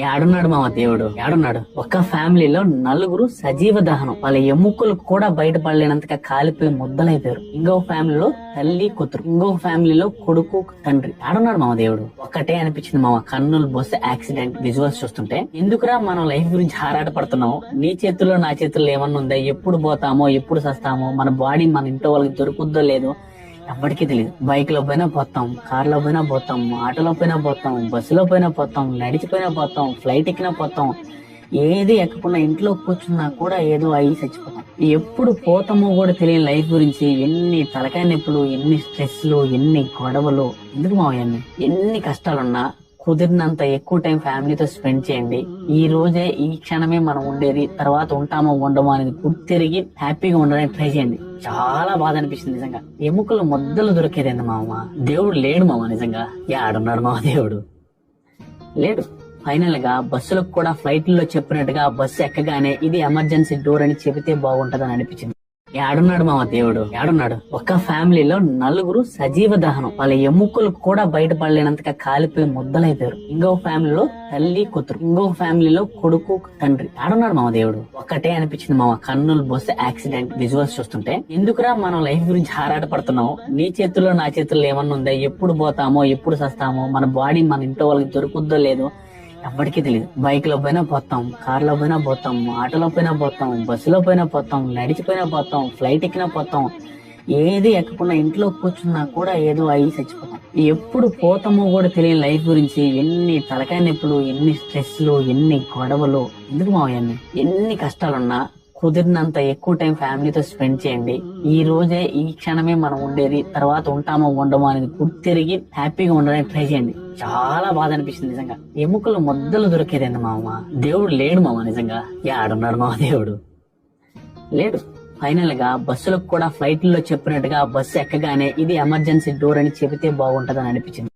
ఏడున్నాడు మామ దేవుడు ఏడున్నాడు. ఒక ఫ్యామిలీలో నలుగురు సజీవ దహనం, వాళ్ళ ఎముకలు కూడా బయటపడలేనంతగా కాలిపోయి ముద్దలైపోయారు. ఇంకొక ఫ్యామిలీలో తల్లి కూతురు, ఇంకొక ఫ్యామిలీలో కొడుకు తండ్రి. ఏడున్నాడు మామ దేవుడు. ఒక్కటే అనిపించింది మామ, కర్నూలు బస్సు యాక్సిడెంట్ విజువల్స్ చూస్తుంటే. ఎందుకురా మనం లైఫ్ గురించి ఆరాటపడుతున్నాం? నీ చేతుల్లో నా చేతుల్లో ఏమన్నా ఉందా? ఎప్పుడు పోతామో, ఎప్పుడు సస్తామో, మన బాడీ మన ఇంట్లో వాళ్ళకి దొరుకుద్దో లేదో ఎవ్వడికి తెలియదు. బైక్ లో పోయినా పోతాం, కార్ లో పోయినా పోతాం, ఆటోలో పోయినా పోతాం, బస్సులో పోయినా పోతాం, నడిచిపోయినా పోతాం, ఫ్లైట్ ఎక్కినా పోతాం. ఏది ఎక్కకుండా ఇంట్లో కూర్చున్నా కూడా ఏదో అయ్యి చచ్చిపోతాం. ఎప్పుడు పోతామో కూడా తెలియని లైఫ్ గురించి ఎన్ని తలకాయ నొప్పులు, ఎన్ని స్ట్రెస్లు, ఎన్ని గొడవలు. ఎందుకు మావయ్యన్ని ఎన్ని కష్టాలున్నా కుదిరినంత ఎక్కువ టైం ఫ్యామిలీతో స్పెండ్ చేయండి. ఈ రోజే, ఈ క్షణమే మనం ఉండేది, తర్వాత ఉంటామో ఉండమో అనేది గుర్తిరిగి హ్యాపీగా ఉండడానికి ట్రై చేయండి. చాలా బాధ అనిపిస్తుంది నిజంగా. ఎముకలు ముద్దలు దొరికేదండి మామ. దేవుడు లేడు మామ, నిజంగా. ఆడున్నాడు మామ దేవుడు లేడు. ఫైనల్ గా బస్సులకు కూడా ఫ్లైట్లో చెప్పినట్టుగా బస్సు ఎక్కగానే ఇది ఎమర్జెన్సీ డోర్ అని చెబితే బాగుంటదని అనిపించింది. ఏడున్నాడు మామ దేవుడు ఏడున్నాడు. ఒక ఫ్యామిలీలో నలుగురు సజీవ దహనం, వాళ్ళ ఎముకలు కూడా బయటపడలేనంతగా కాలిపోయి ముద్దలైపోయారు. ఇంకొక ఫ్యామిలీలో తల్లి కూతురు, ఇంకొక ఫ్యామిలీలో కొడుకు తండ్రి. ఏడున్నాడు మామ దేవుడు. ఒక్కటే అనిపించింది మామ, కర్నూలు బస్సు యాక్సిడెంట్ విజువల్స్ చూస్తుంటే. ఎందుకురా మనం లైఫ్ గురించి ఆరాటపడుతున్నాం? నీ చేతుల్లో నా చేతుల్లో ఏమన్నా ఉందా? ఎప్పుడు పోతామో, ఎప్పుడు సస్తామో, మన బాడీ మన ఇంట్లో వాళ్ళకి దొరుకుద్దో లేదో ఎవ్వడికి తెలియదు. బైక్ లో పోయినా పోతాం, కార్ లో పోయినా పోతాం, ఆటోలో పోయినా పోతాం, బస్సులో పోయినా పోతాం, నడిచిపోయినా పోతాం, ఫ్లైట్ ఎక్కినా పోతాం. ఏది ఎక్కకుండా ఇంట్లో కూర్చున్నా కూడా ఏదో అయ్యి చచ్చిపోతాం. ఎప్పుడు పోతామో కూడా తెలియని లైఫ్ గురించి ఎన్ని తలకాయ నొప్పులు, ఎన్ని స్ట్రెస్లు, ఎన్ని గొడవలు. ఎందుకు మావయ్యన్ని ఎన్ని కష్టాలున్నా కుదిరినంత ఎక్కువ టైం ఫ్యామిలీతో స్పెండ్ చేయండి. ఈ రోజే, ఈ క్షణమే మనం ఉండేది, తర్వాత ఉంటామో ఉండమో అనేది గుర్తిరిగి హ్యాపీగా ఉండడానికి ట్రై చేయండి. చాలా బాధ అనిపిస్తుంది నిజంగా. ఎముకలు ముద్దలు దొరికేదండి మామ. దేవుడు లేడు మామ, నిజంగా. ఆడున్నాడు మామ దేవుడు లేడు. ఫైనల్ గా బస్సులకు కూడా ఫ్లైట్లో చెప్పినట్టుగా బస్సు ఎక్కగానే ఇది ఎమర్జెన్సీ డోర్ అని చెబితే బాగుంటదని అనిపించింది.